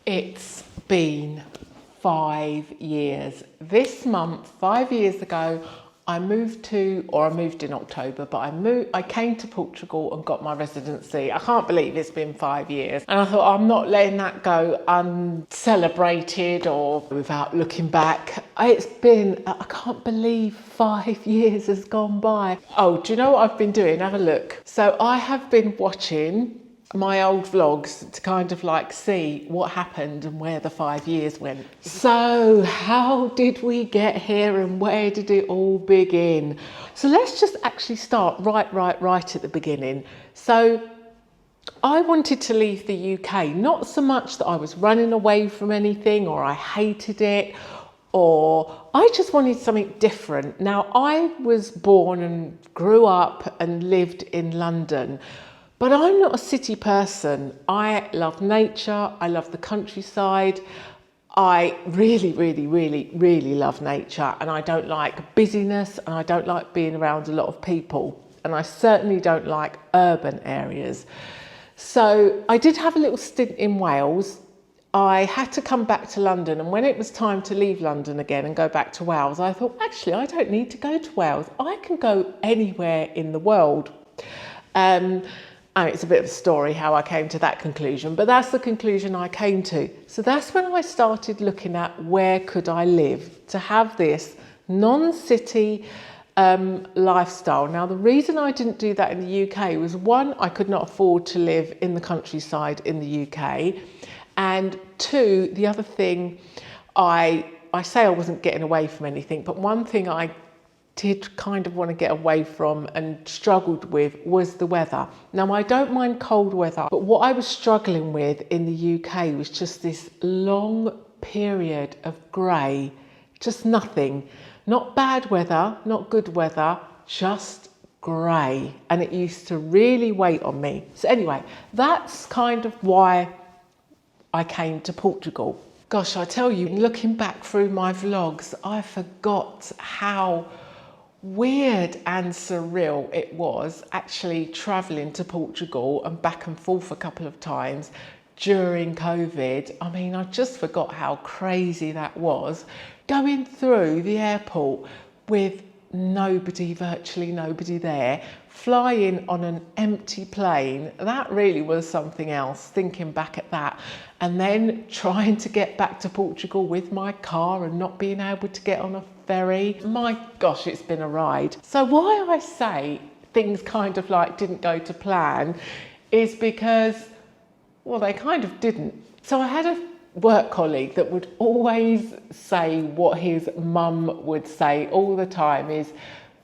It's been 5 years. This month, 5 years ago, I moved in October, but I came to Portugal and got my residency. I can't believe it's been 5 years. And I thought, I'm not letting that go uncelebrated or without looking back. I can't believe 5 years has gone by. Oh, do you know what I've been doing? Have a look. So I have been watching my old vlogs to kind of like see what happened and where the 5 years went. So how did we get here and where did it all begin? So let's just actually start right at the beginning. So I wanted to leave the UK, not so much that I was running away from anything or I hated it, or I just wanted something different. Now, I was born and grew up and lived in London, but I'm not a city person. I love nature, I love the countryside. I really love nature, and I don't like busyness, and I don't like being around a lot of people, and I certainly don't like urban areas. So I did have a little stint in Wales. I had to come back to London, and when it was time to leave London again and go back to Wales, I thought, actually, I don't need to go to Wales. I can go anywhere in the world. It's a bit of a story how I came to that conclusion, but that's the conclusion I came to. So that's when I started looking at where could I live to have this non-city lifestyle. Now, the reason I didn't do that in the UK was, one, I could not afford to live in the countryside in the UK. And two, the other thing, I say I wasn't getting away from anything, but one thing I did kind of want to get away from and struggled with was the weather. Now, I don't mind cold weather, but what I was struggling with in the UK was just this long period of grey, just nothing. Not bad weather, not good weather, just grey. And it used to really weigh on me. So anyway, that's kind of why I came to Portugal. Gosh, I tell you, looking back through my vlogs, I forgot how weird and surreal it was actually travelling to Portugal and back and forth a couple of times during COVID. I mean, I just forgot how crazy that was. Going through the airport with virtually nobody there, flying on an empty plane, that really was something else, thinking back at that. And then trying to get back to Portugal with my car and not being able to get on a ferry. My gosh, it's been a ride. So why I say things kind of like didn't go to plan is because, well, they kind of didn't. So I had a work colleague that would always say what his mum would say all the time is,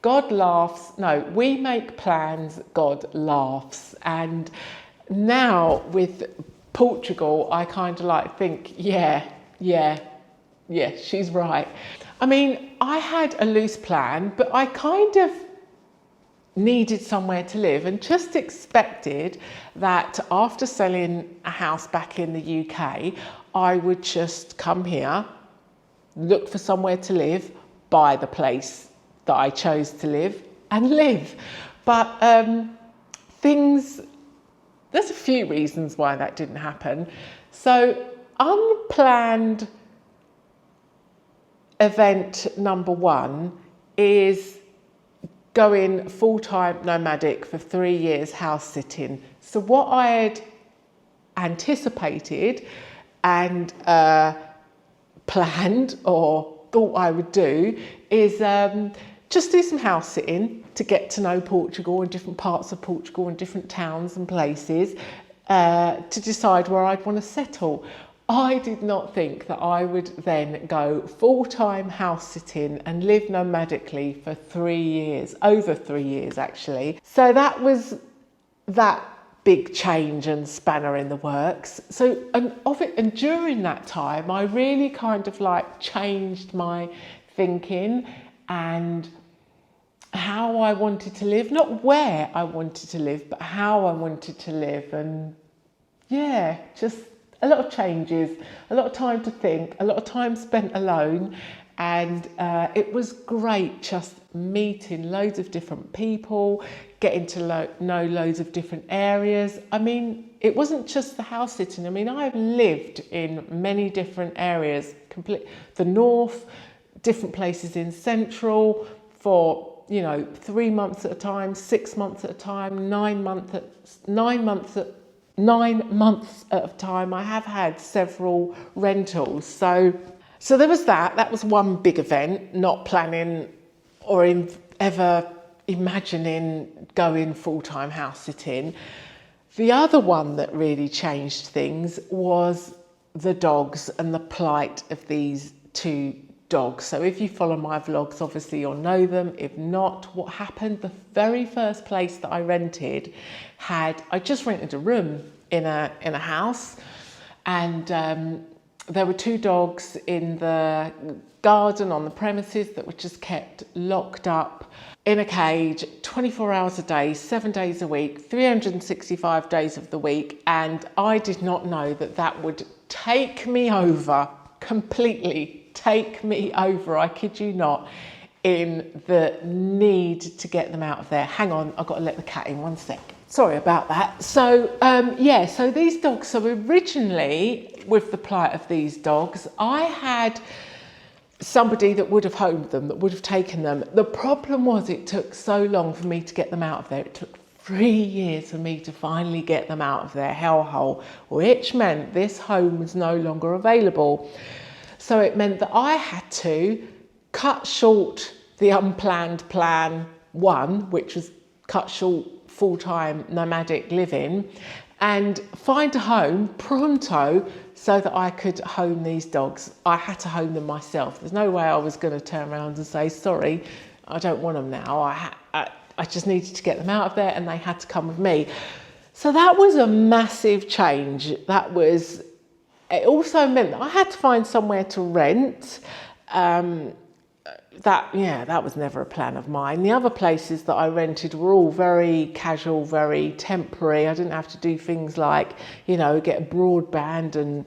God laughs. No, we make plans, God laughs. And now with Portugal, I kind of like think, yeah, she's right. I mean, I had a loose plan, but I kind of needed somewhere to live and just expected that after selling a house back in the UK, I would just come here, look for somewhere to live, buy the place that I chose to live and live. But there's a few reasons why that didn't happen. So unplanned event number one is going full-time nomadic for 3 years house sitting. So what I had anticipated and planned or thought I would do is just do some house sitting to get to know Portugal and different parts of Portugal and different towns and places to decide where I'd want to settle. I did not think that I would then go full-time house sitting and live nomadically for 3 years, over 3 years actually. So that was that big change and spanner in the works. So and during that time, I really kind of like changed my thinking and how I wanted to live, not where I wanted to live, but how I wanted to live. And yeah, just a lot of changes, a lot of time to think, a lot of time spent alone, and it was great just meeting loads of different people, getting to know loads of different areas. I mean, it wasn't just the house sitting. I mean, I've lived in many different areas, the north, different places in central for, 3 months at a time, 6 months at a time, 9 months at a time. I have had several rentals. So there was that. That was one big event, not planning or ever imagining going full-time house sitting. The other one that really changed things was the dogs and the plight of these two dogs. So if you follow my vlogs, obviously you'll know them. If not, what happened, the very first place that I rented I just rented a room in a house, and there were two dogs in the garden on the premises that were just kept locked up in a cage 24 hours a day, 7 days a week, 365 days of the week. And I did not know that would take me over, completely take me over, I kid you not, in the need to get them out of there. Hang on, I've got to let the cat in 1 sec. Sorry about that. So so these dogs, so originally with the plight of these dogs, I had somebody that would have homed them, that would have taken them. The problem was it took so long for me to get them out of there. It took 3 years for me to finally get them out of their hellhole, which meant this home was no longer available. So it meant that I had to cut short the unplanned plan one, which was cut short full-time nomadic living, and find a home pronto so that I could home these dogs. I had to home them myself. There's no way I was going to turn around and say, sorry, I don't want them now. I just needed to get them out of there, and they had to come with me. So that was a massive change. It also meant that I had to find somewhere to rent. That was never a plan of mine. The other places that I rented were all very casual, very temporary. I didn't have to do things like, get a broadband and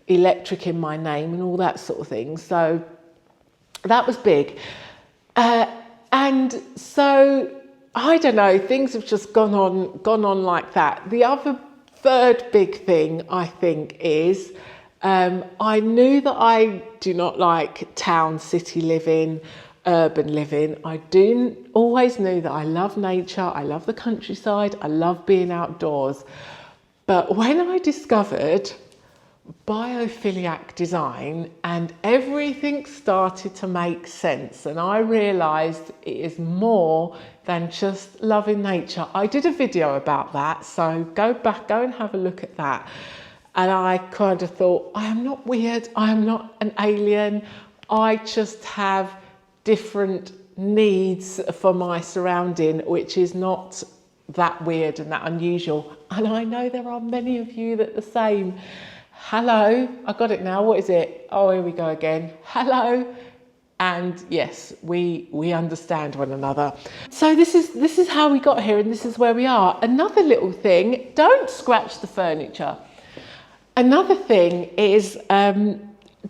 electric in my name and all that sort of thing. So that was big. And so, I don't know, things have just gone on like that. The other third big thing, I think, is I knew that I do not like town, city living, urban living. I always knew that I love nature, I love the countryside, I love being outdoors. But when I discovered biophiliac design and everything started to make sense, and I realised it is more than just loving nature. I did a video about that, so go and have a look at that. And I kind of thought, I am not weird, I am not an alien, I just have different needs for my surrounding, which is not that weird and that unusual. And I know there are many of you that are the same. Hello, I got it now, what is it? Oh, here we go again. Hello. And yes, we understand one another. So this is how we got here, and this is where we are. Another little thing, don't scratch the furniture. Another thing is,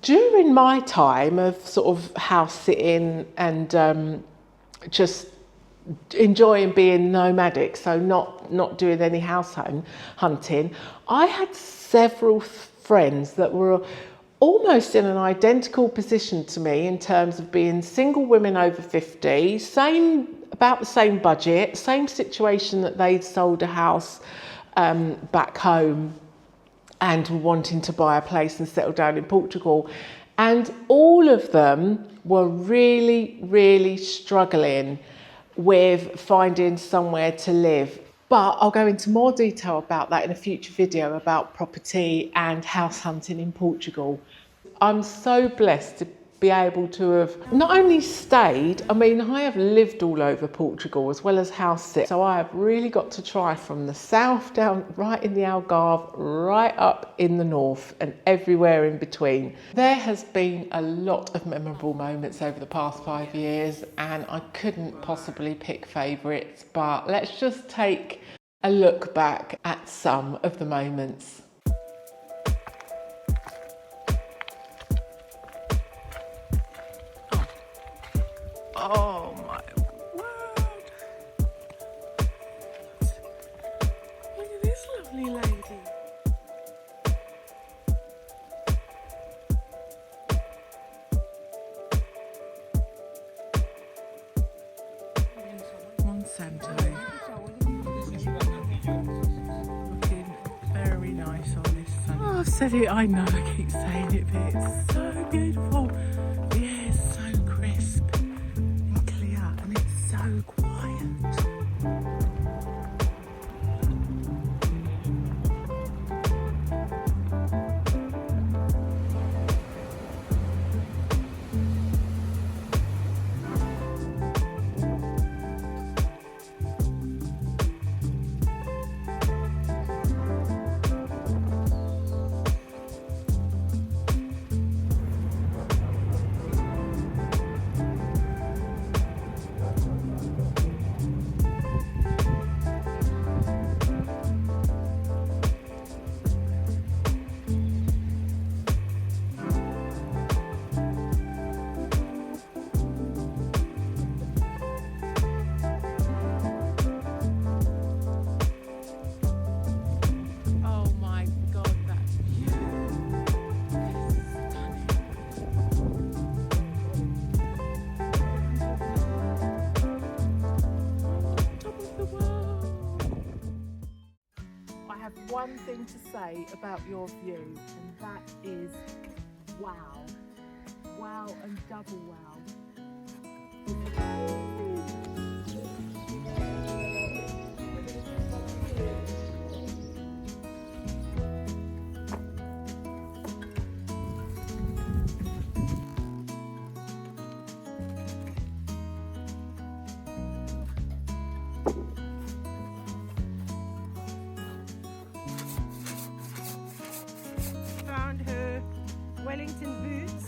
during my time of sort of house sitting and just enjoying being nomadic, so not doing any house hunting, I had several friends that were almost in an identical position to me in terms of being single women over 50, about the same budget, same situation, that they'd sold a house back home and were wanting to buy a place and settle down in Portugal. And all of them were really, really struggling with finding somewhere to live. But I'll go into more detail about that in a future video about property and house hunting in Portugal. I'm so blessed to be able to have not only stayed, I have lived all over Portugal as well as house sit. So I have really got to try from the south down right in the Algarve, right up in the north and everywhere in between. There has been a lot of memorable moments over the past 5 years, and I couldn't possibly pick favourites, but let's just take a look back at some of the moments. Oh my word. Look at this lovely lady. Monsanto. Looking very nice on this sun. Oh, I've said it, I know I keep saying it, but it's so beautiful. The air's so crisp and clear, and it's so quiet. One thing to say about your view, and that is wow. Wow and double wow. Found her Wellington boots.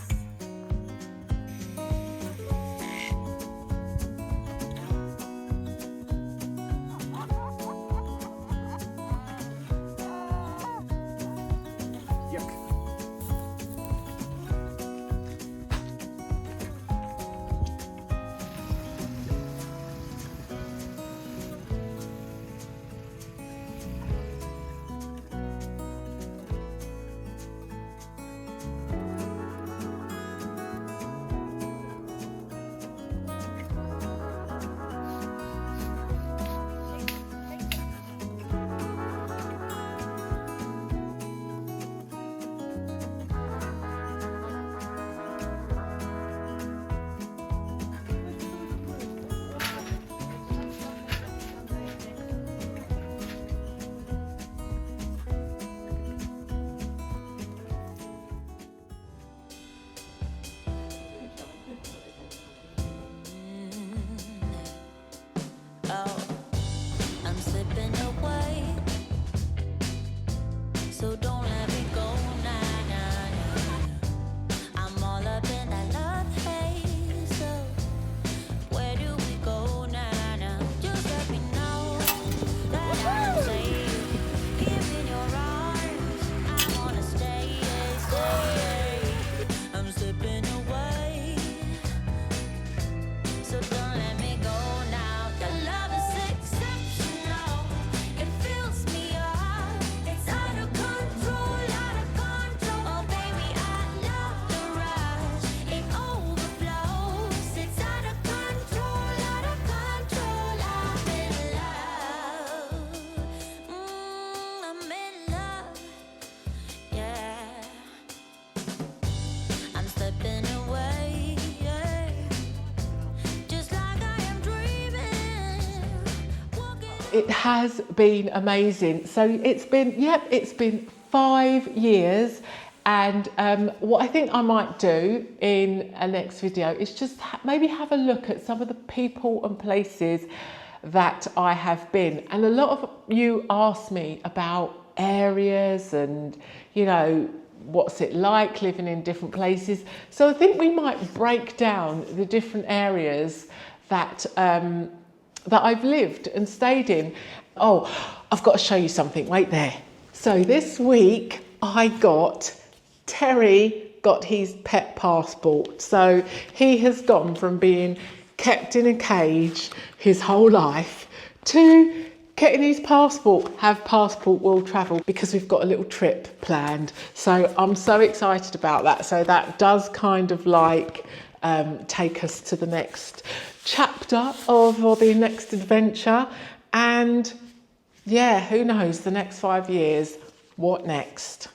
So don't let me go now, now, now. I'm all up in that love haze. So where do we go now, now? Just let me know that I'm safe. Give in your arms. I wanna stay, stay. I'm slipping away. So don't let me go now. Your love is exceptional. It fills me up. It's out of control, out of control. Oh baby, I love the rush. It overflows. It's out of control, out of control. I'm in love. I'm in love. Yeah. I'm slipping away. Yeah. Just like I am dreaming. It has been amazing. So it's been 5 years, and what I think I might do in a next video is just maybe have a look at some of the people and places that I have been. And a lot of you asked me about areas and, you know, what's it like living in different places. So I think we might break down the different areas that that I've lived and stayed in. Oh, I've got to show you something. Wait there. So this week Terry got his pet passport. So he has gone from being kept in a cage his whole life, to getting his passport, have passport world travel, because we've got a little trip planned. So I'm so excited about that. So that does kind of like take us to the next chapter of, or the next adventure. And yeah, who knows, the next 5 years, what next?